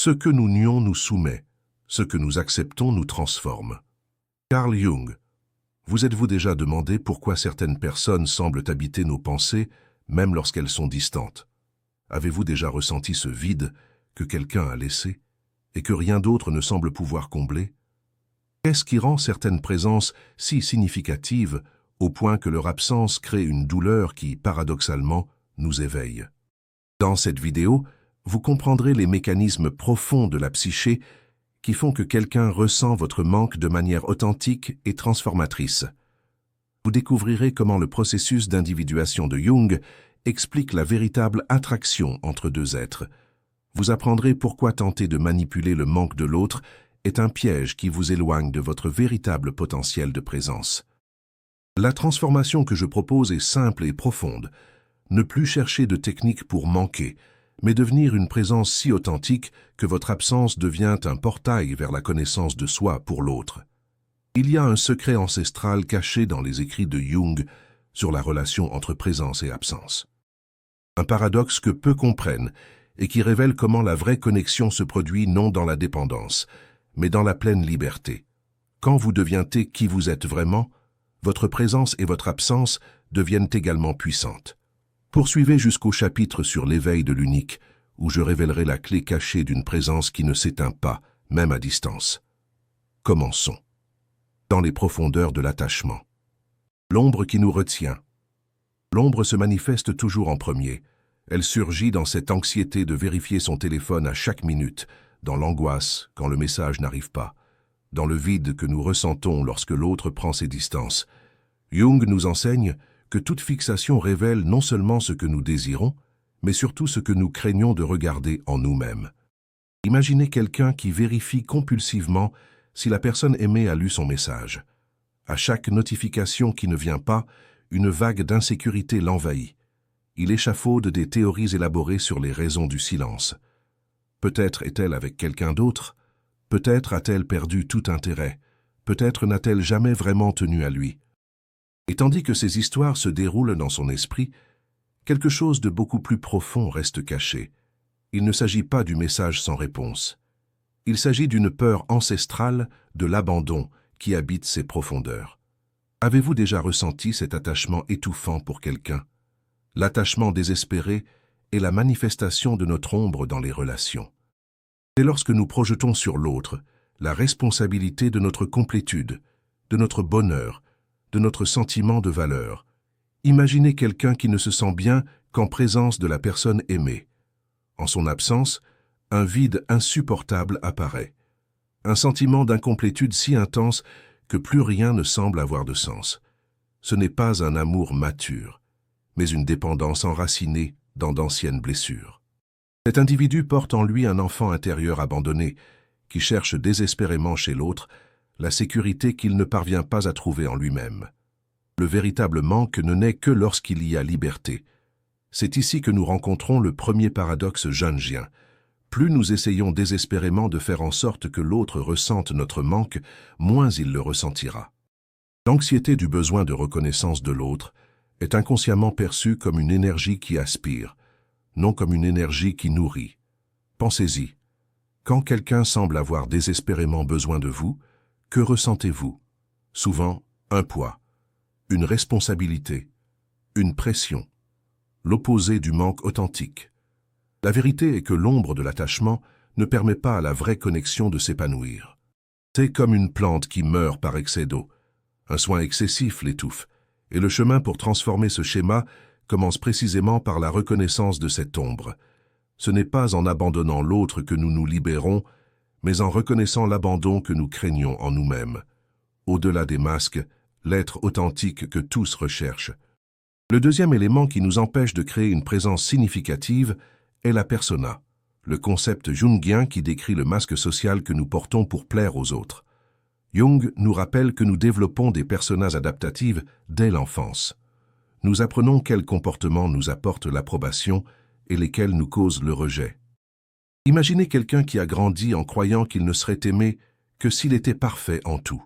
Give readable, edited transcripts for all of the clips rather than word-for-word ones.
Ce que nous nions nous soumet, ce que nous acceptons nous transforme. Carl Jung. Vous êtes-vous déjà demandé pourquoi certaines personnes semblent habiter nos pensées, même lorsqu'elles sont distantes? Avez-vous déjà ressenti ce vide que quelqu'un a laissé et que rien d'autre ne semble pouvoir combler? Qu'est-ce qui rend certaines présences si significatives au point que leur absence crée une douleur qui, paradoxalement, nous éveille? Dans cette vidéo, vous comprendrez les mécanismes profonds de la psyché qui font que quelqu'un ressent votre manque de manière authentique et transformatrice. Vous découvrirez comment le processus d'individuation de Jung explique la véritable attraction entre deux êtres. Vous apprendrez pourquoi tenter de manipuler le manque de l'autre est un piège qui vous éloigne de votre véritable potentiel de présence. La transformation que je propose est simple et profonde. Ne plus chercher de technique pour manquer, mais devenir une présence si authentique que votre absence devient un portail vers la connaissance de soi pour l'autre. Il y a un secret ancestral caché dans les écrits de Jung sur la relation entre présence et absence. Un paradoxe que peu comprennent et qui révèle comment la vraie connexion se produit non dans la dépendance, mais dans la pleine liberté. Quand vous devenez qui vous êtes vraiment, votre présence et votre absence deviennent également puissantes. Poursuivez jusqu'au chapitre sur l'éveil de l'unique, où je révélerai la clé cachée d'une présence qui ne s'éteint pas, même à distance. Commençons. Dans les profondeurs de l'attachement. L'ombre qui nous retient. L'ombre se manifeste toujours en premier. Elle surgit dans cette anxiété de vérifier son téléphone à chaque minute, dans l'angoisse quand le message n'arrive pas, dans le vide que nous ressentons lorsque l'autre prend ses distances. Jung nous enseigne que toute fixation révèle non seulement ce que nous désirons, mais surtout ce que nous craignons de regarder en nous-mêmes. Imaginez quelqu'un qui vérifie compulsivement si la personne aimée a lu son message. À chaque notification qui ne vient pas, une vague d'insécurité l'envahit. Il échafaude des théories élaborées sur les raisons du silence. Peut-être est-elle avec quelqu'un d'autre, peut-être a-t-elle perdu tout intérêt, peut-être n'a-t-elle jamais vraiment tenu à lui. Et tandis que ces histoires se déroulent dans son esprit, quelque chose de beaucoup plus profond reste caché. Il ne s'agit pas du message sans réponse. Il s'agit d'une peur ancestrale de l'abandon qui habite ses profondeurs. Avez-vous déjà ressenti cet attachement étouffant pour quelqu'un? L'attachement désespéré est la manifestation de notre ombre dans les relations. C'est lorsque nous projetons sur l'autre la responsabilité de notre complétude, de notre bonheur, de notre sentiment de valeur. Imaginez quelqu'un qui ne se sent bien qu'en présence de la personne aimée. En son absence, un vide insupportable apparaît. Un sentiment d'incomplétude si intense que plus rien ne semble avoir de sens. Ce n'est pas un amour mature, mais une dépendance enracinée dans d'anciennes blessures. Cet individu porte en lui un enfant intérieur abandonné, qui cherche désespérément chez l'autre la sécurité qu'il ne parvient pas à trouver en lui-même. Le véritable manque ne naît que lorsqu'il y a liberté. C'est ici que nous rencontrons le premier paradoxe jungien. Plus nous essayons désespérément de faire en sorte que l'autre ressente notre manque, moins il le ressentira. L'anxiété du besoin de reconnaissance de l'autre est inconsciemment perçue comme une énergie qui aspire, non comme une énergie qui nourrit. Pensez-y. Quand quelqu'un semble avoir désespérément besoin de vous, que ressentez-vous? Souvent, un poids, une responsabilité, une pression, l'opposé du manque authentique. La vérité est que l'ombre de l'attachement ne permet pas à la vraie connexion de s'épanouir. C'est comme une plante qui meurt par excès d'eau. Un soin excessif l'étouffe, et le chemin pour transformer ce schéma commence précisément par la reconnaissance de cette ombre. Ce n'est pas en abandonnant l'autre que nous nous libérons, mais en reconnaissant l'abandon que nous craignons en nous-mêmes. Au-delà des masques, l'être authentique que tous recherchent. Le deuxième élément qui nous empêche de créer une présence significative est la persona, le concept jungien qui décrit le masque social que nous portons pour plaire aux autres. Jung nous rappelle que nous développons des personas adaptatives dès l'enfance. Nous apprenons quels comportements nous apportent l'approbation et lesquels nous causent le rejet. Imaginez quelqu'un qui a grandi en croyant qu'il ne serait aimé que s'il était parfait en tout.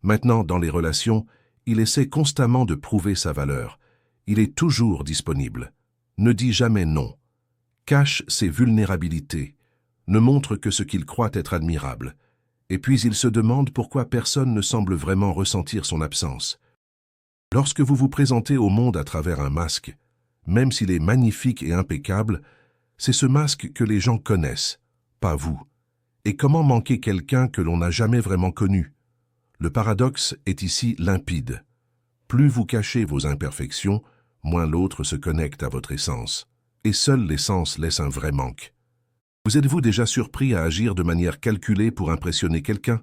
Maintenant, dans les relations, il essaie constamment de prouver sa valeur. Il est toujours disponible. Ne dit jamais non. Cache ses vulnérabilités. ne montre que ce qu'il croit être admirable, et puis il se demande pourquoi personne ne semble vraiment ressentir son absence. Lorsque vous vous présentez au monde à travers un masque, même s'il est magnifique et impeccable, c'est ce masque que les gens connaissent, pas vous. Et comment manquer quelqu'un que l'on n'a jamais vraiment connu? Le paradoxe est ici limpide. Plus vous cachez vos imperfections, moins l'autre se connecte à votre essence. Et seule l'essence laisse un vrai manque. Vous êtes-vous déjà surpris à agir de manière calculée pour impressionner quelqu'un?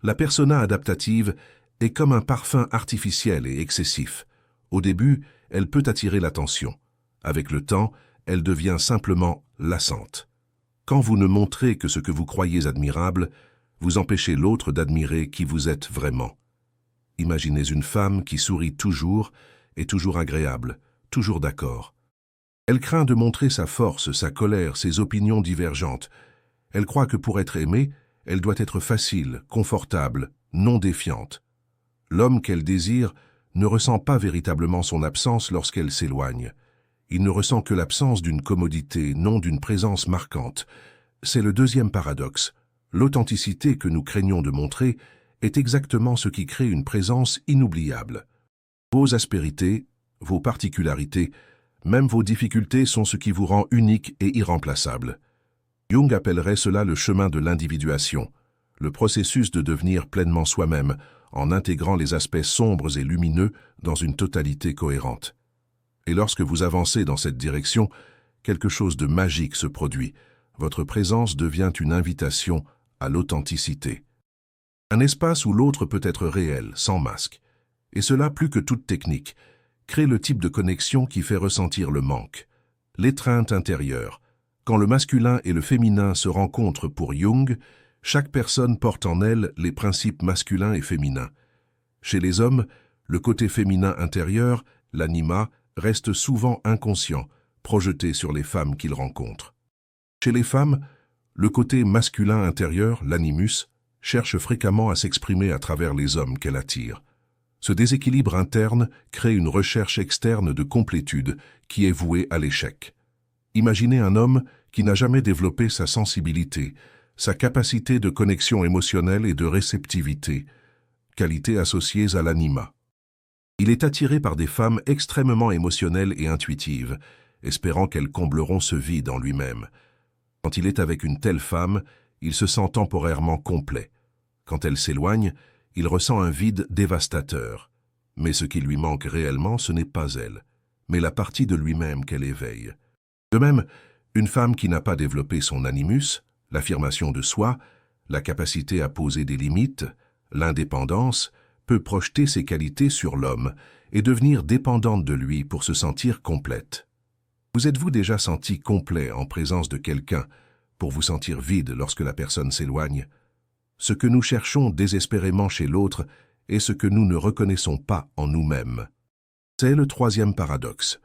La persona adaptative est comme un parfum artificiel et excessif. Au début, elle peut attirer l'attention. Avec le temps, elle devient simplement lassante. Quand vous ne montrez que ce que vous croyez admirable, vous empêchez l'autre d'admirer qui vous êtes vraiment. Imaginez une femme qui sourit toujours, est toujours agréable, toujours d'accord. Elle craint de montrer sa force, sa colère, ses opinions divergentes. Elle croit que pour être aimée, elle doit être facile, confortable, non défiante. L'homme qu'elle désire ne ressent pas véritablement son absence lorsqu'elle s'éloigne. Il ne ressent que l'absence d'une commodité, non d'une présence marquante. C'est le deuxième paradoxe. L'authenticité que nous craignons de montrer est exactement ce qui crée une présence inoubliable. Vos aspérités, vos particularités, même vos difficultés sont ce qui vous rend unique et irremplaçable. Jung appellerait cela le chemin de l'individuation, le processus de devenir pleinement soi-même, en intégrant les aspects sombres et lumineux dans une totalité cohérente. Et lorsque vous avancez dans cette direction, quelque chose de magique se produit. Votre présence devient une invitation à l'authenticité. Un espace où l'autre peut être réel, sans masque. Et cela, plus que toute technique, crée le type de connexion qui fait ressentir le manque. L'étreinte intérieure. Quand le masculin et le féminin se rencontrent pour Jung, chaque personne porte en elle les principes masculins et féminins. Chez les hommes, le côté féminin intérieur, l'anima, reste souvent inconscient, projeté sur les femmes qu'ils rencontrent. Chez les femmes, le côté masculin intérieur, l'animus, cherche fréquemment à s'exprimer à travers les hommes qu'elle attire. Ce déséquilibre interne crée une recherche externe de complétude qui est vouée à l'échec. Imaginez un homme qui n'a jamais développé sa sensibilité, sa capacité de connexion émotionnelle et de réceptivité, qualités associées à l'anima. Il est attiré par des femmes extrêmement émotionnelles et intuitives, espérant qu'elles combleront ce vide en lui-même. Quand il est avec une telle femme, il se sent temporairement complet. Quand elle s'éloigne, il ressent un vide dévastateur. Mais ce qui lui manque réellement, ce n'est pas elle, mais la partie de lui-même qu'elle éveille. De même, une femme qui n'a pas développé son animus, l'affirmation de soi, la capacité à poser des limites, l'indépendance, peut projeter ses qualités sur l'homme et devenir dépendante de lui pour se sentir complète. Vous êtes-vous déjà senti complet en présence de quelqu'un pour vous sentir vide lorsque la personne s'éloigne? Ce que nous cherchons désespérément chez l'autre est ce que nous ne reconnaissons pas en nous-mêmes. C'est le troisième paradoxe.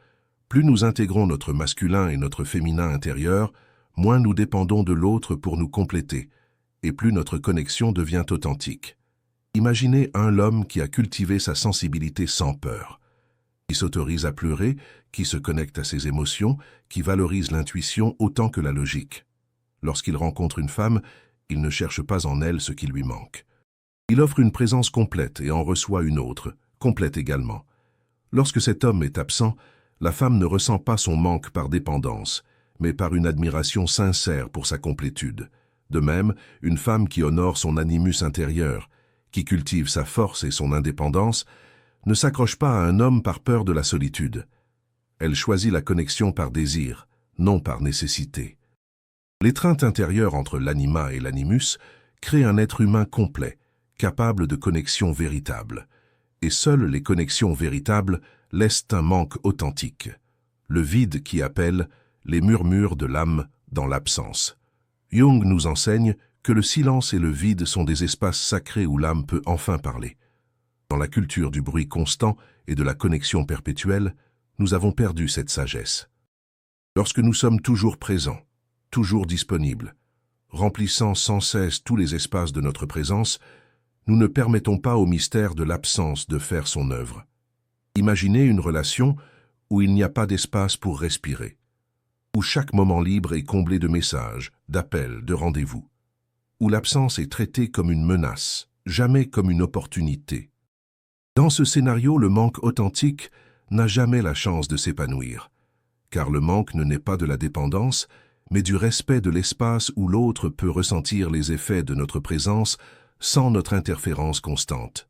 Plus nous intégrons notre masculin et notre féminin intérieur, moins nous dépendons de l'autre pour nous compléter, et plus notre connexion devient authentique. Imaginez l'homme qui a cultivé sa sensibilité sans peur, qui s'autorise à pleurer, qui se connecte à ses émotions, qui valorise l'intuition autant que la logique. Lorsqu'il rencontre une femme, il ne cherche pas en elle ce qui lui manque. Il offre une présence complète et en reçoit une autre, complète également. Lorsque cet homme est absent, la femme ne ressent pas son manque par dépendance, mais par une admiration sincère pour sa complétude. De même, une femme qui honore son animus intérieur, qui cultive sa force et son indépendance, ne s'accroche pas à un homme par peur de la solitude. Elle choisit la connexion par désir, non par nécessité. L'étreinte intérieure entre l'anima et l'animus crée un être humain complet, capable de connexion véritable. Et seules les connexions véritables laissent un manque authentique, le vide qui appelle les murmures de l'âme dans l'absence. Jung nous enseigne que le silence et le vide sont des espaces sacrés où l'âme peut enfin parler. Dans la culture du bruit constant et de la connexion perpétuelle, nous avons perdu cette sagesse. Lorsque nous sommes toujours présents, toujours disponibles, remplissant sans cesse tous les espaces de notre présence, nous ne permettons pas au mystère de l'absence de faire son œuvre. Imaginez une relation où il n'y a pas d'espace pour respirer. où chaque moment libre est comblé de messages, d'appels, de rendez-vous, où l'absence est traitée comme une menace, jamais comme une opportunité. Dans ce scénario, le manque authentique n'a jamais la chance de s'épanouir, car le manque ne naît pas de la dépendance, mais du respect de l'espace où l'autre peut ressentir les effets de notre présence sans notre interférence constante.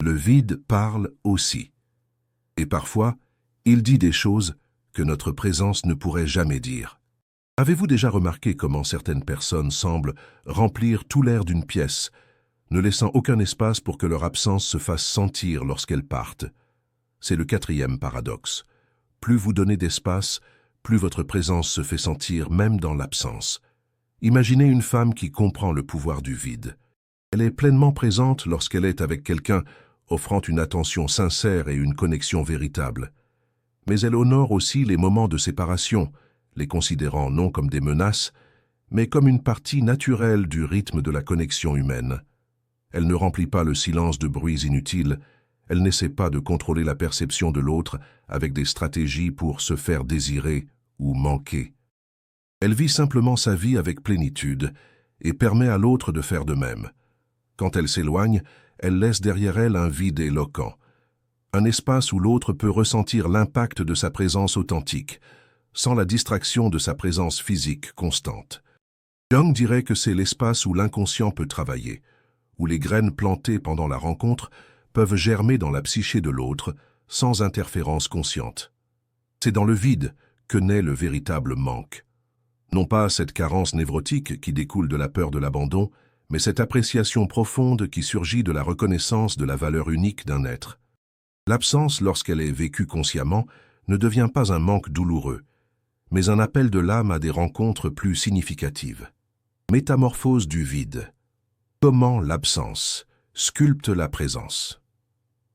Le vide parle aussi. Et parfois, il dit des choses que notre présence ne pourrait jamais dire. Avez-vous déjà remarqué comment certaines personnes semblent remplir tout l'air d'une pièce, ne laissant aucun espace pour que leur absence se fasse sentir lorsqu'elles partent? C'est le quatrième paradoxe. Plus vous donnez d'espace, plus votre présence se fait sentir même dans l'absence. Imaginez une femme qui comprend le pouvoir du vide. Elle est pleinement présente lorsqu'elle est avec quelqu'un, offrant une attention sincère et une connexion véritable. Mais elle honore aussi les moments de séparation, les considérant non comme des menaces, mais comme une partie naturelle du rythme de la connexion humaine. Elle ne remplit pas le silence de bruits inutiles, elle n'essaie pas de contrôler la perception de l'autre avec des stratégies pour se faire désirer ou manquer. Elle vit simplement sa vie avec plénitude et permet à l'autre de faire de même. Quand elle s'éloigne, elle laisse derrière elle un vide éloquent, un espace où l'autre peut ressentir l'impact de sa présence authentique, sans la distraction de sa présence physique constante. Jung dirait que c'est l'espace où l'inconscient peut travailler, où les graines plantées pendant la rencontre peuvent germer dans la psyché de l'autre sans interférence consciente. C'est dans le vide que naît le véritable manque. Non pas cette carence névrotique qui découle de la peur de l'abandon, mais cette appréciation profonde qui surgit de la reconnaissance de la valeur unique d'un être. L'absence, lorsqu'elle est vécue consciemment, ne devient pas un manque douloureux, mais un appel de l'âme à des rencontres plus significatives. Métamorphose du vide. Comment l'absence sculpte la présence?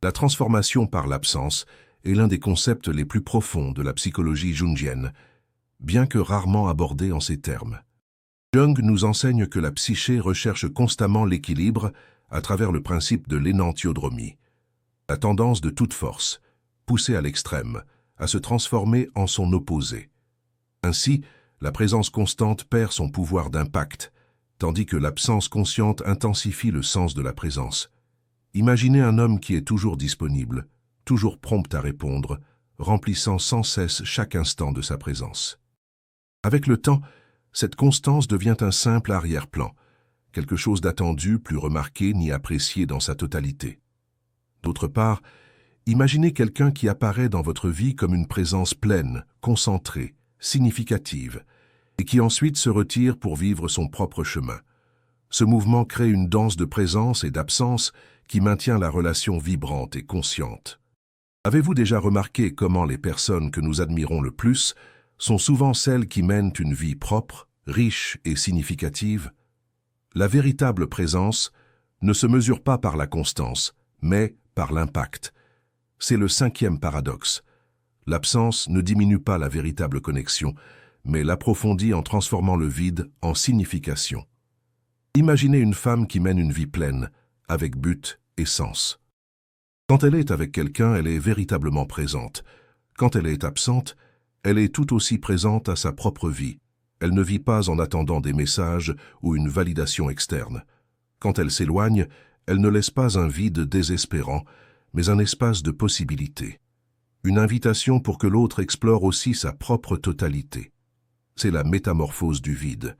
La transformation par l'absence est l'un des concepts les plus profonds de la psychologie jungienne, bien que rarement abordé en ces termes. Jung nous enseigne que la psyché recherche constamment l'équilibre à travers le principe de l'énantiodromie, la tendance de toute force, poussée à l'extrême, à se transformer en son opposé. Ainsi, la présence constante perd son pouvoir d'impact, tandis que l'absence consciente intensifie le sens de la présence. Imaginez un homme qui est toujours disponible, toujours prompt à répondre, remplissant sans cesse chaque instant de sa présence. Avec le temps, cette constance devient un simple arrière-plan, quelque chose d'attendu, plus remarqué ni apprécié dans sa totalité. D'autre part, imaginez quelqu'un qui apparaît dans votre vie comme une présence pleine, concentrée, significative, et qui ensuite se retire pour vivre son propre chemin. Ce mouvement crée une danse de présence et d'absence qui maintient la relation vibrante et consciente. Avez-vous déjà remarqué comment les personnes que nous admirons le plus sont souvent celles qui mènent une vie propre, riche et significative? La véritable présence ne se mesure pas par la constance, mais par l'impact. C'est le cinquième paradoxe. L'absence ne diminue pas la véritable connexion, mais l'approfondit en transformant le vide en signification. Imaginez une femme qui mène une vie pleine, avec but et sens. Quand elle est avec quelqu'un, elle est véritablement présente. Quand elle est absente, elle est tout aussi présente à sa propre vie. Elle ne vit pas en attendant des messages ou une validation externe. Quand elle s'éloigne, elle ne laisse pas un vide désespérant, mais un espace de possibilités. Une invitation pour que l'autre explore aussi sa propre totalité. C'est la métamorphose du vide.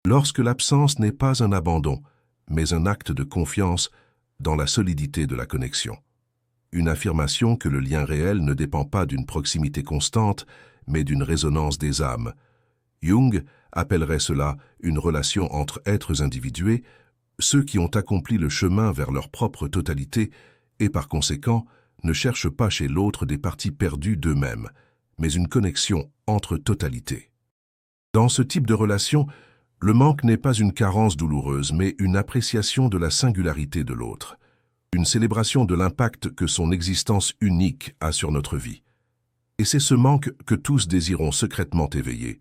Lorsque l'absence n'est pas un abandon, mais un acte de confiance dans la solidité de la connexion. Une affirmation que le lien réel ne dépend pas d'une proximité constante, mais d'une résonance des âmes. Jung appellerait cela une relation entre êtres individués, ceux qui ont accompli le chemin vers leur propre totalité et par conséquent ne cherchent pas chez l'autre des parties perdues d'eux-mêmes, mais une connexion entre totalités. Dans ce type de relation, le manque n'est pas une carence douloureuse, mais une appréciation de la singularité de l'autre, une célébration de l'impact que son existence unique a sur notre vie. Et c'est ce manque que tous désirons secrètement éveiller,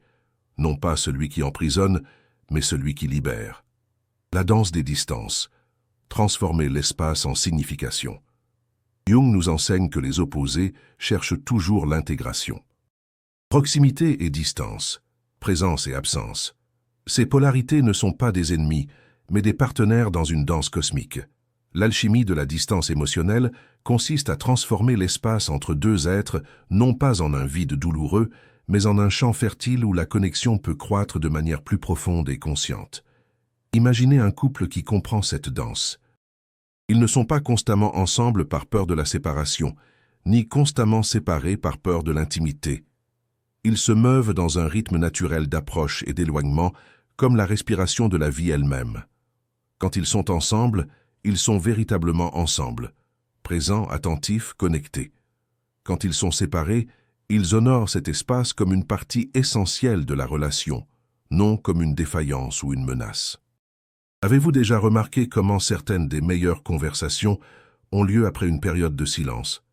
non pas celui qui emprisonne, mais celui qui libère. La danse des distances, transformer l'espace en signification. Jung nous enseigne que les opposés cherchent toujours l'intégration. Proximité et distance, présence et absence. Ces polarités ne sont pas des ennemis, mais des partenaires dans une danse cosmique. L'alchimie de la distance émotionnelle consiste à transformer l'espace entre deux êtres non pas en un vide douloureux, mais en un champ fertile où la connexion peut croître de manière plus profonde et consciente. Imaginez un couple qui comprend cette danse. Ils ne sont pas constamment ensemble par peur de la séparation, ni constamment séparés par peur de l'intimité. Ils se meuvent dans un rythme naturel d'approche et d'éloignement, comme la respiration de la vie elle-même. Quand ils sont ensemble, ils sont véritablement ensemble, présents, attentifs, connectés. Quand ils sont séparés, ils honorent cet espace comme une partie essentielle de la relation, non comme une défaillance ou une menace. Avez-vous déjà remarqué comment certaines des meilleures conversations ont lieu après une période de silence?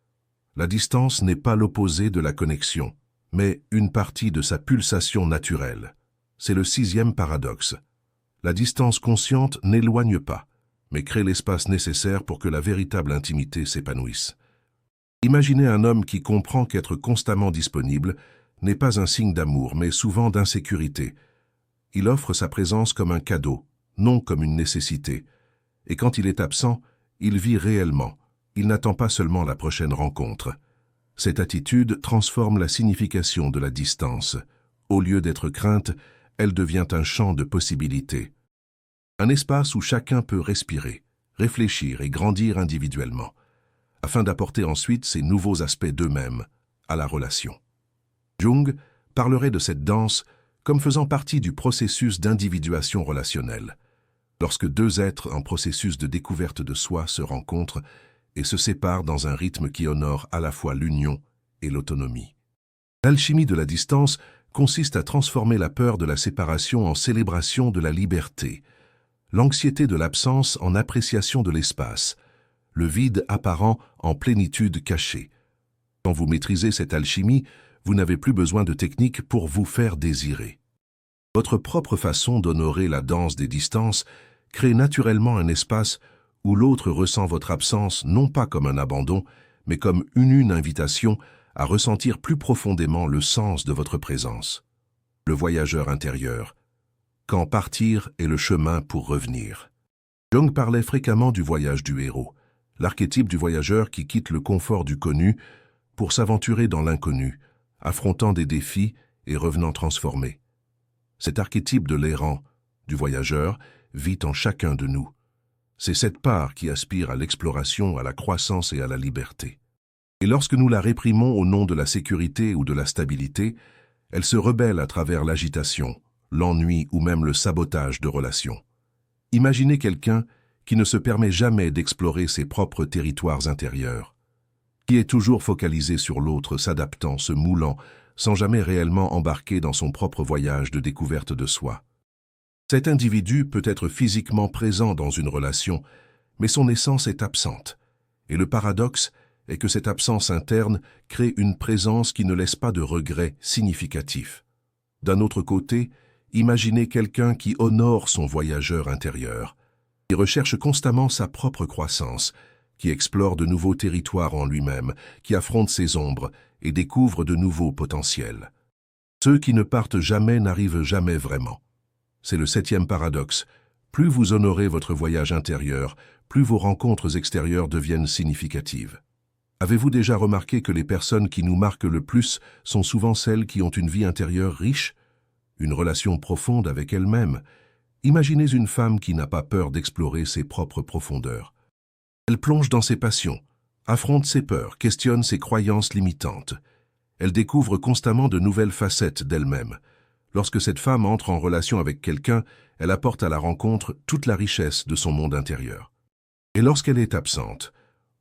La distance n'est pas l'opposé de la connexion, mais une partie de sa pulsation naturelle. C'est le 6e paradoxe. La distance consciente n'éloigne pas, mais crée l'espace nécessaire pour que la véritable intimité s'épanouisse. Imaginez un homme qui comprend qu'être constamment disponible n'est pas un signe d'amour, mais souvent d'insécurité. Il offre sa présence comme un cadeau, non comme une nécessité. Et quand il est absent, il vit réellement. Il n'attend pas seulement la prochaine rencontre. Cette attitude transforme la signification de la distance. Au lieu d'être crainte, elle devient un champ de possibilités. Un espace où chacun peut respirer, réfléchir et grandir individuellement, afin d'apporter ensuite ces nouveaux aspects d'eux-mêmes à la relation. Jung parlerait de cette danse comme faisant partie du processus d'individuation relationnelle, lorsque deux êtres en processus de découverte de soi se rencontrent et se séparent dans un rythme qui honore à la fois l'union et l'autonomie. L'alchimie de la distance consiste à transformer la peur de la séparation en célébration de la liberté, l'anxiété de l'absence en appréciation de l'espace, le vide apparent en plénitude cachée. Quand vous maîtrisez cette alchimie, vous n'avez plus besoin de techniques pour vous faire désirer. Votre propre façon d'honorer la danse des distances crée naturellement un espace où l'autre ressent votre absence non pas comme un abandon, mais comme une invitation à ressentir plus profondément le sens de votre présence. Le voyageur intérieur. Quand partir est le chemin pour revenir. Jung parlait fréquemment du voyage du héros, l'archétype du voyageur qui quitte le confort du connu pour s'aventurer dans l'inconnu, affrontant des défis et revenant transformé. Cet archétype de l'errant, du voyageur, vit en chacun de nous. C'est cette part qui aspire à l'exploration, à la croissance et à la liberté. Et lorsque nous la réprimons au nom de la sécurité ou de la stabilité, elle se rebelle à travers l'agitation, l'ennui ou même le sabotage de relations. Imaginez quelqu'un qui ne se permet jamais d'explorer ses propres territoires intérieurs, qui est toujours focalisé sur l'autre, s'adaptant, se moulant, sans jamais réellement embarquer dans son propre voyage de découverte de soi. Cet individu peut être physiquement présent dans une relation, mais son essence est absente. Et le paradoxe est que cette absence interne crée une présence qui ne laisse pas de regret significatif. D'un autre côté, imaginez quelqu'un qui honore son voyageur intérieur, qui recherche constamment sa propre croissance, qui explore de nouveaux territoires en lui-même, qui affronte ses ombres et découvre de nouveaux potentiels. Ceux qui ne partent jamais n'arrivent jamais vraiment. C'est le 7e paradoxe. Plus vous honorez votre voyage intérieur, plus vos rencontres extérieures deviennent significatives. Avez-vous déjà remarqué que les personnes qui nous marquent le plus sont souvent celles qui ont une vie intérieure riche, une relation profonde avec elle-même? Imaginez une femme qui n'a pas peur d'explorer ses propres profondeurs. Elle plonge dans ses passions, affronte ses peurs, questionne ses croyances limitantes. Elle découvre constamment de nouvelles facettes d'elle-même. Lorsque cette femme entre en relation avec quelqu'un, elle apporte à la rencontre toute la richesse de son monde intérieur. Et lorsqu'elle est absente,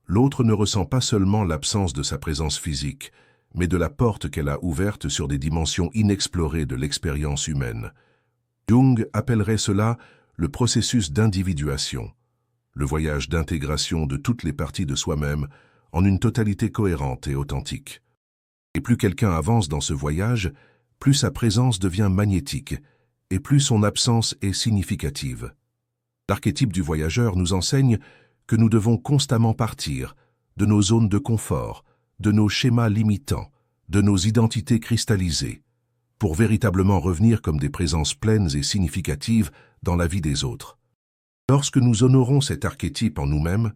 l'autre ne ressent pas seulement l'absence de sa présence physique, mais de la porte qu'elle a ouverte sur des dimensions inexplorées de l'expérience humaine. Jung appellerait cela le processus d'individuation, le voyage d'intégration de toutes les parties de soi-même en une totalité cohérente et authentique. Et plus quelqu'un avance dans ce voyage, plus sa présence devient magnétique et plus son absence est significative. L'archétype du voyageur nous enseigne que nous devons constamment partir de nos zones de confort, de nos schémas limitants, de nos identités cristallisées, pour véritablement revenir comme des présences pleines et significatives dans la vie des autres. Lorsque nous honorons cet archétype en nous-mêmes,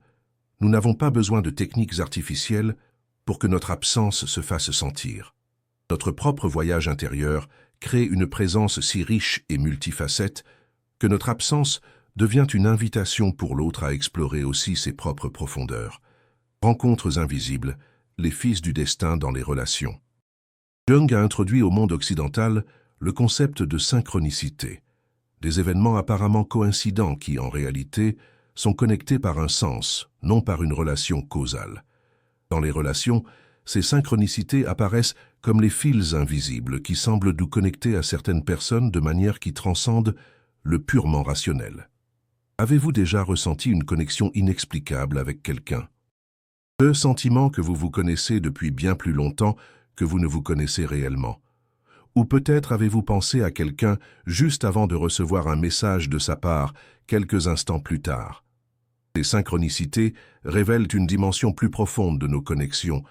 nous n'avons pas besoin de techniques artificielles pour que notre absence se fasse sentir. Notre propre voyage intérieur crée une présence si riche et multifacette que notre absence devient une invitation pour l'autre à explorer aussi ses propres profondeurs. Rencontres invisibles, les fils du destin dans les relations. Jung a introduit au monde occidental le concept de synchronicité, des événements apparemment coïncidents qui, en réalité, sont connectés par un sens, non par une relation causale. Dans les relations, ces synchronicités apparaissent comme les fils invisibles qui semblent nous connecter à certaines personnes de manière qui transcende le purement rationnel. Avez-vous déjà ressenti une connexion inexplicable avec quelqu'un? Ce sentiment que vous vous connaissez depuis bien plus longtemps que vous ne vous connaissez réellement. Ou peut-être avez-vous pensé à quelqu'un juste avant de recevoir un message de sa part quelques instants plus tard. Ces synchronicités révèlent une dimension plus profonde de nos connexions,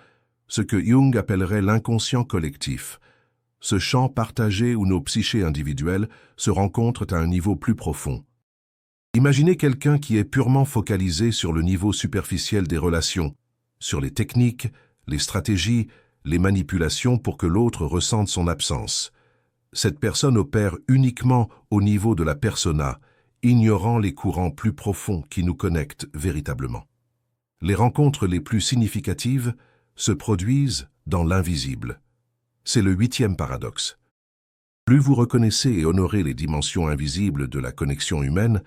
ce que Jung appellerait l'inconscient collectif, ce champ partagé où nos psychés individuelles se rencontrent à un niveau plus profond. Imaginez quelqu'un qui est purement focalisé sur le niveau superficiel des relations, sur les techniques, les stratégies, les manipulations pour que l'autre ressente son absence. Cette personne opère uniquement au niveau de la persona, ignorant les courants plus profonds qui nous connectent véritablement. Les rencontres les plus significatives se produisent dans l'invisible. C'est le 8e paradoxe. Plus vous reconnaissez et honorez les dimensions invisibles de la connexion humaine,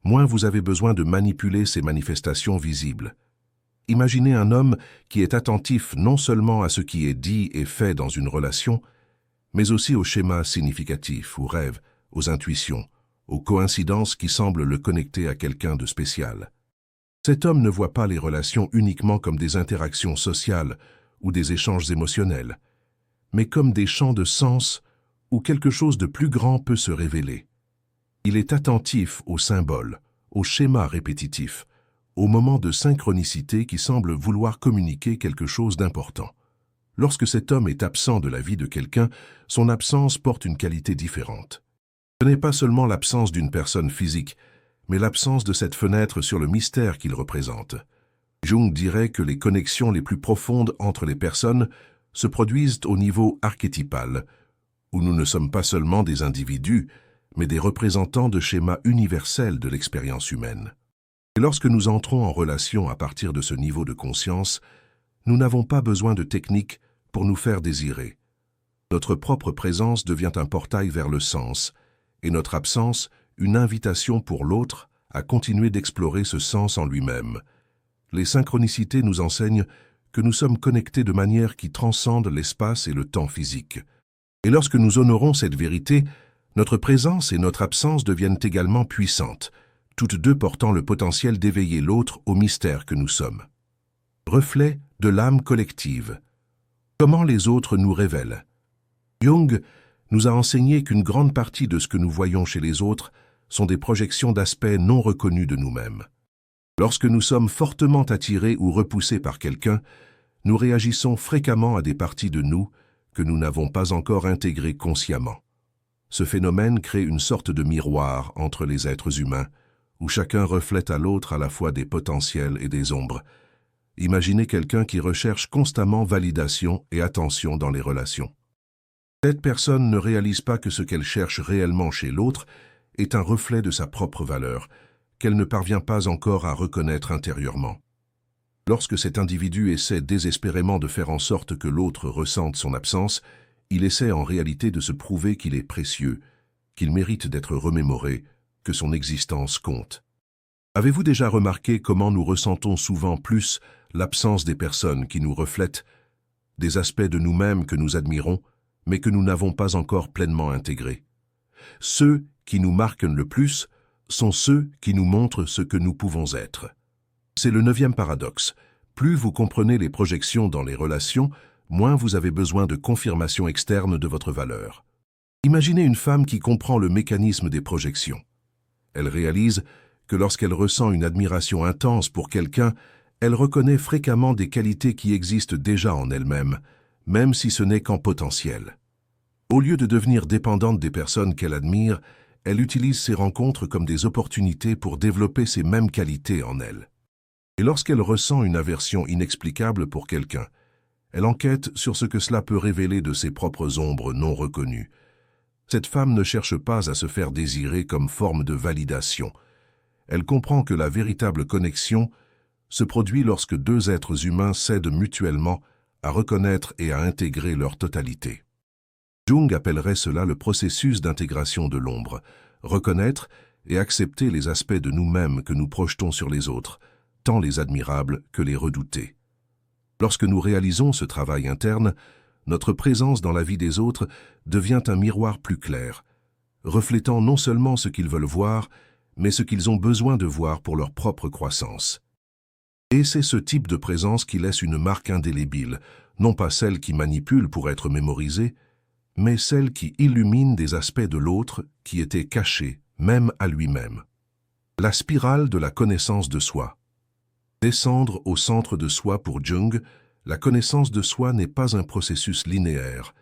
moins vous avez besoin de manipuler ces manifestations visibles. Imaginez un homme qui est attentif non seulement à ce qui est dit et fait dans une relation, mais aussi aux schémas significatifs, aux rêves, aux intuitions, aux coïncidences qui semblent le connecter à quelqu'un de spécial. Cet homme ne voit pas les relations uniquement comme des interactions sociales ou des échanges émotionnels, mais comme des champs de sens où quelque chose de plus grand peut se révéler. Il est attentif aux symboles, aux schémas répétitifs, aux moments de synchronicité qui semblent vouloir communiquer quelque chose d'important. Lorsque cet homme est absent de la vie de quelqu'un, son absence porte une qualité différente. Ce n'est pas seulement l'absence d'une personne physique, mais l'absence de cette fenêtre sur le mystère qu'il représente. Jung dirait que les connexions les plus profondes entre les personnes se produisent au niveau archétypal, où nous ne sommes pas seulement des individus, mais des représentants de schémas universels de l'expérience humaine. Et lorsque nous entrons en relation à partir de ce niveau de conscience, nous n'avons pas besoin de techniques pour nous faire désirer. Notre propre présence devient un portail vers le sens, et notre absence une invitation pour l'autre à continuer d'explorer ce sens en lui-même. Les synchronicités nous enseignent que nous sommes connectés de manière qui transcende l'espace et le temps physique. Et lorsque nous honorons cette vérité, notre présence et notre absence deviennent également puissantes, toutes deux portant le potentiel d'éveiller l'autre au mystère que nous sommes. Reflet de l'âme collective. Comment les autres nous révèlent? Jung nous a enseigné qu'une grande partie de ce que nous voyons chez les autres sont des projections d'aspects non reconnus de nous-mêmes. Lorsque nous sommes fortement attirés ou repoussés par quelqu'un, nous réagissons fréquemment à des parties de nous que nous n'avons pas encore intégrées consciemment. Ce phénomène crée une sorte de miroir entre les êtres humains, où chacun reflète à l'autre à la fois des potentiels et des ombres. Imaginez quelqu'un qui recherche constamment validation et attention dans les relations. Cette personne ne réalise pas que ce qu'elle cherche réellement chez l'autre est un reflet de sa propre valeur, qu'elle ne parvient pas encore à reconnaître intérieurement. Lorsque cet individu essaie désespérément de faire en sorte que l'autre ressente son absence, il essaie en réalité de se prouver qu'il est précieux, qu'il mérite d'être remémoré, que son existence compte. Avez-vous déjà remarqué comment nous ressentons souvent plus l'absence des personnes qui nous reflètent, des aspects de nous-mêmes que nous admirons, mais que nous n'avons pas encore pleinement intégrés? Ceux qui nous marquent le plus sont ceux qui nous montrent ce que nous pouvons être. C'est le 9e paradoxe. Plus vous comprenez les projections dans les relations, moins vous avez besoin de confirmation externe de votre valeur. Imaginez une femme qui comprend le mécanisme des projections. Elle réalise que lorsqu'elle ressent une admiration intense pour quelqu'un, elle reconnaît fréquemment des qualités qui existent déjà en elle-même, même si ce n'est qu'en potentiel. Au lieu de devenir dépendante des personnes qu'elle admire, elle utilise ces rencontres comme des opportunités pour développer ces mêmes qualités en elle. Et lorsqu'elle ressent une aversion inexplicable pour quelqu'un, elle enquête sur ce que cela peut révéler de ses propres ombres non reconnues. Cette femme ne cherche pas à se faire désirer comme forme de validation. Elle comprend que la véritable connexion se produit lorsque deux êtres humains s'aident mutuellement à reconnaître et à intégrer leur totalité. Jung appellerait cela le processus d'intégration de l'ombre, reconnaître et accepter les aspects de nous-mêmes que nous projetons sur les autres, tant les admirables que les redoutés. Lorsque nous réalisons ce travail interne, notre présence dans la vie des autres devient un miroir plus clair, reflétant non seulement ce qu'ils veulent voir, mais ce qu'ils ont besoin de voir pour leur propre croissance. Et c'est ce type de présence qui laisse une marque indélébile, non pas celle qui manipule pour être mémorisée, mais celle qui illumine des aspects de l'autre qui étaient cachés, même à lui-même. La spirale de la connaissance de soi. Descendre au centre de soi pour Jung, la connaissance de soi n'est pas un processus linéaire,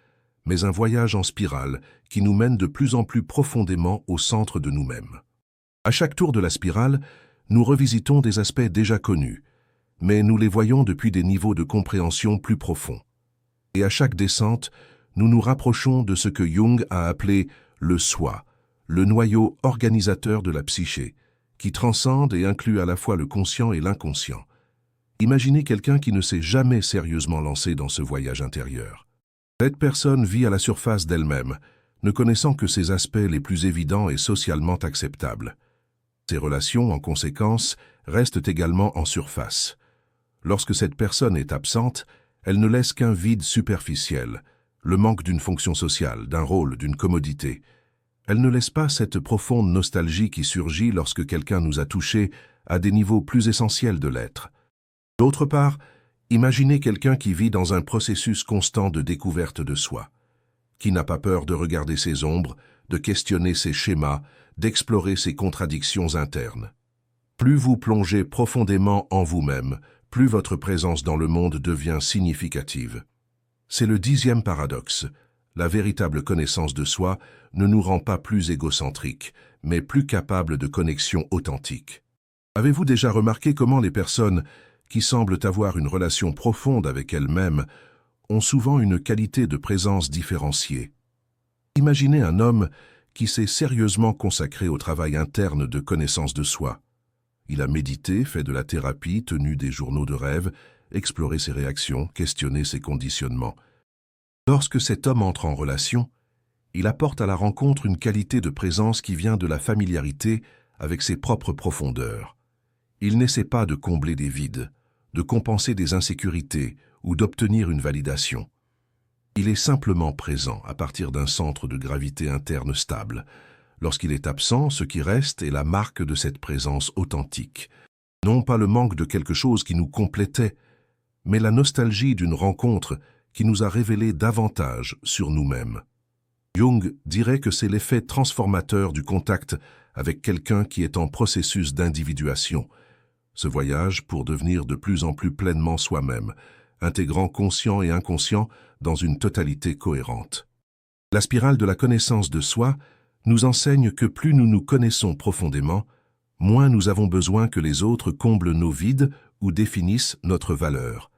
mais un voyage en spirale qui nous mène de plus en plus profondément au centre de nous-mêmes. À chaque tour de la spirale, nous revisitons des aspects déjà connus, mais nous les voyons depuis des niveaux de compréhension plus profonds. Et à chaque descente, nous nous rapprochons de ce que Jung a appelé le soi, le noyau organisateur de la psyché, qui transcende et inclut à la fois le conscient et l'inconscient. Imaginez quelqu'un qui ne s'est jamais sérieusement lancé dans ce voyage intérieur. Cette personne vit à la surface d'elle-même, ne connaissant que ses aspects les plus évidents et socialement acceptables. Ses relations, en conséquence, restent également en surface. Lorsque cette personne est absente, elle ne laisse qu'un vide superficiel, le manque d'une fonction sociale, d'un rôle, d'une commodité. Elle ne laisse pas cette profonde nostalgie qui surgit lorsque quelqu'un nous a touchés à des niveaux plus essentiels de l'être. D'autre part, imaginez quelqu'un qui vit dans un processus constant de découverte de soi, qui n'a pas peur de regarder ses ombres, de questionner ses schémas, d'explorer ses contradictions internes. Plus vous plongez profondément en vous-même, plus votre présence dans le monde devient significative. C'est le 10e paradoxe. La véritable connaissance de soi ne nous rend pas plus égocentriques, mais plus capables de connexion authentique. Avez-vous déjà remarqué comment les personnes qui semblent avoir une relation profonde avec elles-mêmes ont souvent une qualité de présence différenciée? Imaginez un homme qui s'est sérieusement consacré au travail interne de connaissance de soi. Il a médité, fait de la thérapie, tenu des journaux de rêve, exploré ses réactions, questionné ses conditionnements. Lorsque cet homme entre en relation, il apporte à la rencontre une qualité de présence qui vient de la familiarité avec ses propres profondeurs. Il n'essaie pas de combler des vides, de compenser des insécurités ou d'obtenir une validation. Il est simplement présent à partir d'un centre de gravité interne stable. Lorsqu'il est absent, ce qui reste est la marque de cette présence authentique. Non pas le manque de quelque chose qui nous complétait, mais la nostalgie d'une rencontre qui nous a révélé davantage sur nous-mêmes. Jung dirait que c'est l'effet transformateur du contact avec quelqu'un qui est en processus d'individuation. Ce voyage pour devenir de plus en plus pleinement soi-même, intégrant conscient et inconscient dans une totalité cohérente. La spirale de la connaissance de soi nous enseigne que plus nous nous connaissons profondément, moins nous avons besoin que les autres comblent nos vides ou définissent notre valeur.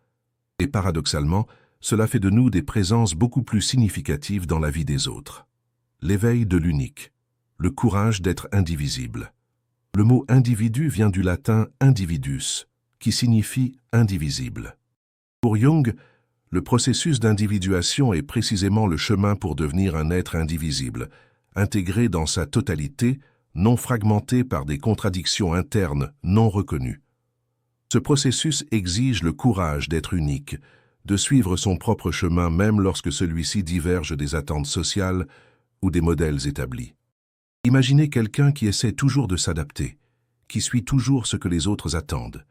Et paradoxalement, cela fait de nous des présences beaucoup plus significatives dans la vie des autres. L'éveil de l'unique, le courage d'être indivisible. Le mot individu vient du latin individus, qui signifie indivisible. Pour Jung, le processus d'individuation est précisément le chemin pour devenir un être indivisible, intégré dans sa totalité, non fragmenté par des contradictions internes non reconnues. Ce processus exige le courage d'être unique, de suivre son propre chemin même lorsque celui-ci diverge des attentes sociales ou des modèles établis. Imaginez quelqu'un qui essaie toujours de s'adapter, qui suit toujours ce que les autres attendent,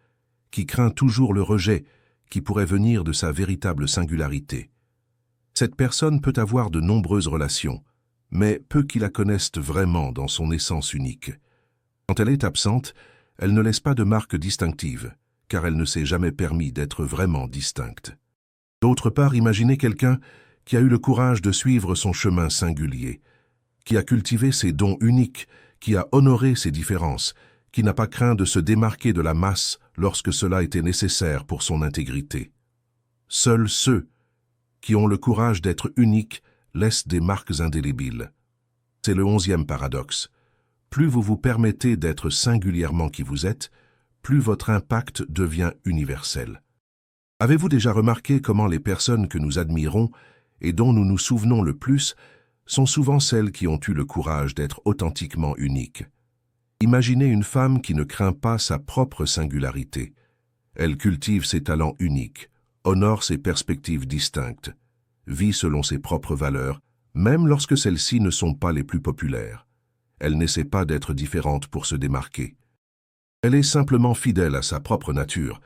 qui craint toujours le rejet qui pourrait venir de sa véritable singularité. Cette personne peut avoir de nombreuses relations, mais peu qui la connaissent vraiment dans son essence unique. Quand elle est absente, elle ne laisse pas de marque distinctive, car elle ne s'est jamais permis d'être vraiment distincte. D'autre part, imaginez quelqu'un qui a eu le courage de suivre son chemin singulier, qui a cultivé ses dons uniques, qui a honoré ses différences, qui n'a pas craint de se démarquer de la masse lorsque cela était nécessaire pour son intégrité. Seuls ceux qui ont le courage d'être uniques laissent des marques indélébiles. C'est le 11e paradoxe. Plus vous vous permettez d'être singulièrement qui vous êtes, plus votre impact devient universel. Avez-vous déjà remarqué comment les personnes que nous admirons et dont nous nous souvenons le plus sont souvent celles qui ont eu le courage d'être authentiquement uniques? Imaginez une femme qui ne craint pas sa propre singularité. Elle cultive ses talents uniques, honore ses perspectives distinctes, vit selon ses propres valeurs, même lorsque celles-ci ne sont pas les plus populaires. Elle n'essaie pas d'être différente pour se démarquer. Elle est simplement fidèle à sa propre nature,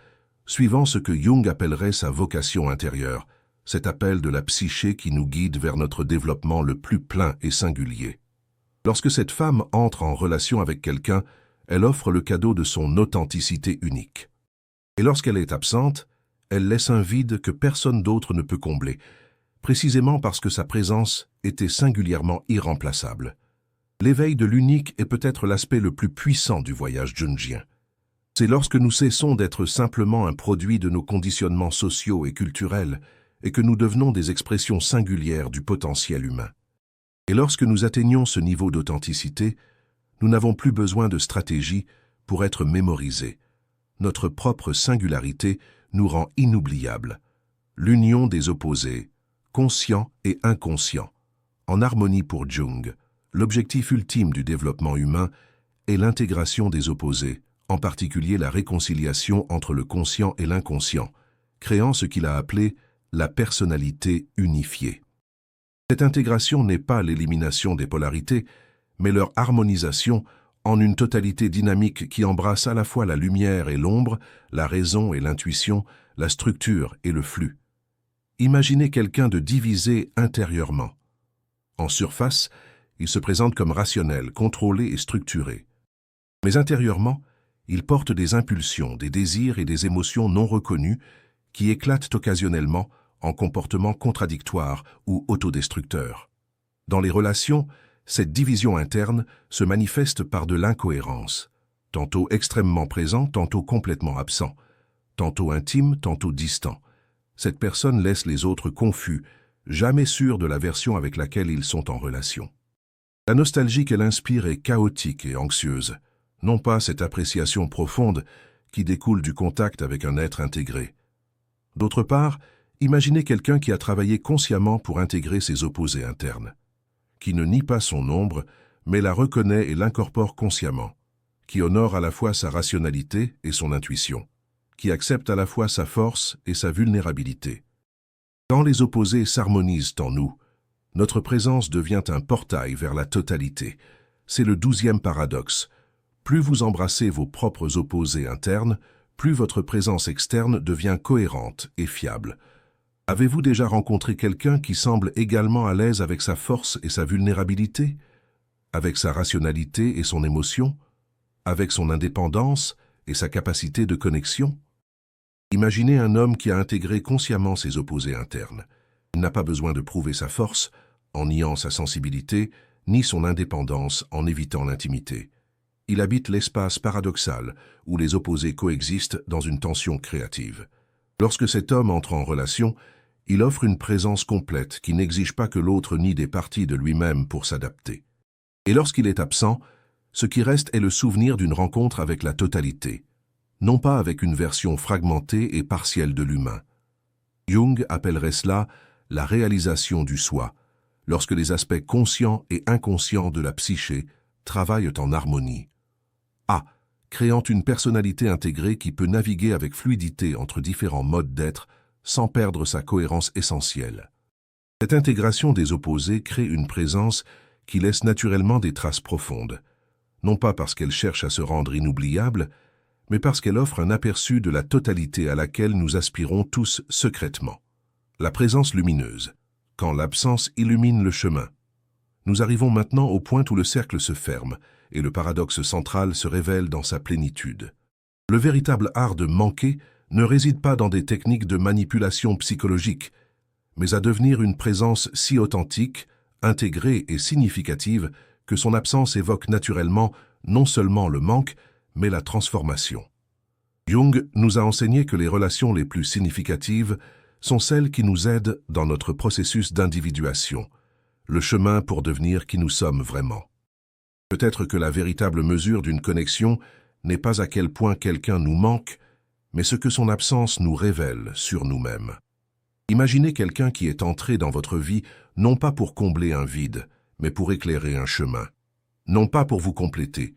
suivant ce que Jung appellerait sa vocation intérieure, cet appel de la psyché qui nous guide vers notre développement le plus plein et singulier. Lorsque cette femme entre en relation avec quelqu'un, elle offre le cadeau de son authenticité unique. Et lorsqu'elle est absente, elle laisse un vide que personne d'autre ne peut combler, précisément parce que sa présence était singulièrement irremplaçable. L'éveil de l'unique est peut-être l'aspect le plus puissant du voyage jungien. C'est lorsque nous cessons d'être simplement un produit de nos conditionnements sociaux et culturels et que nous devenons des expressions singulières du potentiel humain. Et lorsque nous atteignons ce niveau d'authenticité, nous n'avons plus besoin de stratégie pour être mémorisés. Notre propre singularité nous rend inoubliables. L'union des opposés, conscients et inconscients, en harmonie pour Jung. L'objectif ultime du développement humain est l'intégration des opposés, en particulier la réconciliation entre le conscient et l'inconscient, créant ce qu'il a appelé la personnalité unifiée. Cette intégration n'est pas l'élimination des polarités, mais leur harmonisation en une totalité dynamique qui embrasse à la fois la lumière et l'ombre, la raison et l'intuition, la structure et le flux. Imaginez quelqu'un de divisé intérieurement. En surface, il se présente comme rationnel, contrôlé et structuré. Mais intérieurement, il porte des impulsions, des désirs et des émotions non reconnues qui éclatent occasionnellement en comportements contradictoires ou autodestructeurs. Dans les relations, cette division interne se manifeste par de l'incohérence, tantôt extrêmement présent, tantôt complètement absent, tantôt intime, tantôt distant. Cette personne laisse les autres confus, jamais sûrs de la version avec laquelle ils sont en relation. La nostalgie qu'elle inspire est chaotique et anxieuse, non pas cette appréciation profonde qui découle du contact avec un être intégré. D'autre part, imaginez quelqu'un qui a travaillé consciemment pour intégrer ses opposés internes, qui ne nie pas son ombre, mais la reconnaît et l'incorpore consciemment, qui honore à la fois sa rationalité et son intuition, qui accepte à la fois sa force et sa vulnérabilité. Quand les opposés s'harmonisent en nous, notre présence devient un portail vers la totalité. C'est le 12e paradoxe. Plus vous embrassez vos propres opposés internes, plus votre présence externe devient cohérente et fiable. Avez-vous déjà rencontré quelqu'un qui semble également à l'aise avec sa force et sa vulnérabilité, avec sa rationalité et son émotion, avec son indépendance et sa capacité de connexion? Imaginez un homme qui a intégré consciemment ses opposés internes. Il n'a pas besoin de prouver sa force en niant sa sensibilité, ni son indépendance en évitant l'intimité. Il habite l'espace paradoxal où les opposés coexistent dans une tension créative. Lorsque cet homme entre en relation, il offre une présence complète qui n'exige pas que l'autre nie des parties de lui-même pour s'adapter. Et lorsqu'il est absent, ce qui reste est le souvenir d'une rencontre avec la totalité, non pas avec une version fragmentée et partielle de l'humain. Jung appellerait cela la réalisation du soi, lorsque les aspects conscients et inconscients de la psyché travaillent en harmonie. Créant une personnalité intégrée qui peut naviguer avec fluidité entre différents modes d'être sans perdre sa cohérence essentielle. Cette intégration des opposés crée une présence qui laisse naturellement des traces profondes, non pas parce qu'elle cherche à se rendre inoubliable, mais parce qu'elle offre un aperçu de la totalité à laquelle nous aspirons tous secrètement. La présence lumineuse, quand l'absence illumine le chemin. Nous arrivons maintenant au point où le cercle se ferme et le paradoxe central se révèle dans sa plénitude. Le véritable art de manquer ne réside pas dans des techniques de manipulation psychologique, mais à devenir une présence si authentique, intégrée et significative que son absence évoque naturellement non seulement le manque, mais la transformation. Jung nous a enseigné que les relations les plus significatives sont celles qui nous aident dans notre processus d'individuation, le chemin pour devenir qui nous sommes vraiment. Peut-être que la véritable mesure d'une connexion n'est pas à quel point quelqu'un nous manque, mais ce que son absence nous révèle sur nous-mêmes. Imaginez quelqu'un qui est entré dans votre vie non pas pour combler un vide, mais pour éclairer un chemin. Non pas pour vous compléter,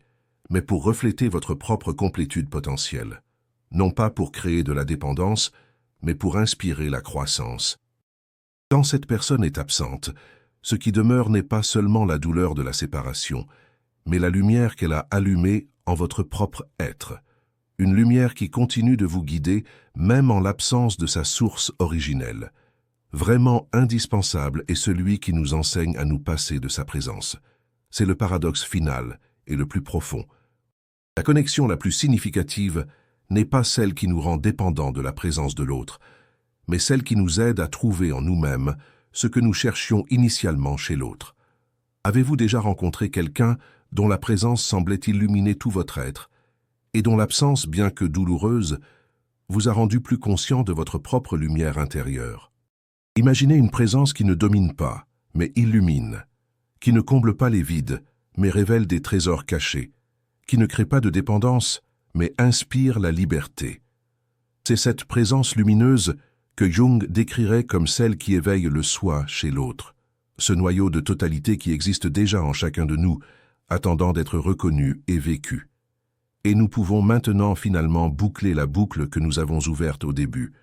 mais pour refléter votre propre complétude potentielle. Non pas pour créer de la dépendance, mais pour inspirer la croissance. Quand cette personne est absente, ce qui demeure n'est pas seulement la douleur de la séparation, mais la lumière qu'elle a allumée en votre propre être. Une lumière qui continue de vous guider même en l'absence de sa source originelle. Vraiment indispensable est celui qui nous enseigne à nous passer de sa présence. C'est le paradoxe final et le plus profond. La connexion la plus significative n'est pas celle qui nous rend dépendants de la présence de l'autre, mais celle qui nous aide à trouver en nous-mêmes ce que nous cherchions initialement chez l'autre. Avez-vous déjà rencontré quelqu'un dont la présence semblait illuminer tout votre être, et dont l'absence, bien que douloureuse, vous a rendu plus conscient de votre propre lumière intérieure? Imaginez une présence qui ne domine pas, mais illumine, qui ne comble pas les vides, mais révèle des trésors cachés, qui ne crée pas de dépendance, mais inspire la liberté. C'est cette présence lumineuse que Jung décrirait comme celle qui éveille le soi chez l'autre, ce noyau de totalité qui existe déjà en chacun de nous, attendant d'être reconnu et vécu. Et nous pouvons maintenant finalement boucler la boucle que nous avons ouverte au début.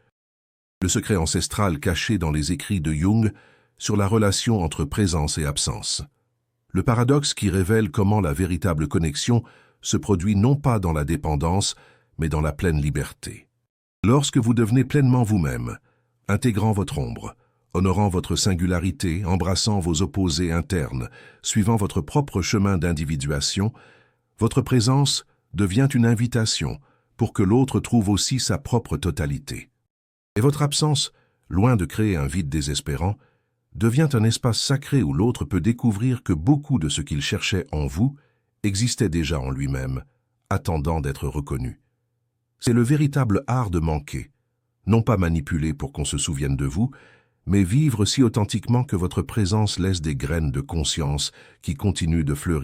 Le secret ancestral caché dans les écrits de Jung sur la relation entre présence et absence. Le paradoxe qui révèle comment la véritable connexion se produit non pas dans la dépendance, mais dans la pleine liberté. Lorsque vous devenez pleinement vous-même, intégrant votre ombre, honorant votre singularité, embrassant vos opposés internes, suivant votre propre chemin d'individuation, votre présence devient une invitation pour que l'autre trouve aussi sa propre totalité. Et votre absence, loin de créer un vide désespérant, devient un espace sacré où l'autre peut découvrir que beaucoup de ce qu'il cherchait en vous existait déjà en lui-même, attendant d'être reconnu. C'est le véritable art de manquer, non pas manipuler pour qu'on se souvienne de vous, mais vivre si authentiquement que votre présence laisse des graines de conscience qui continuent de fleurir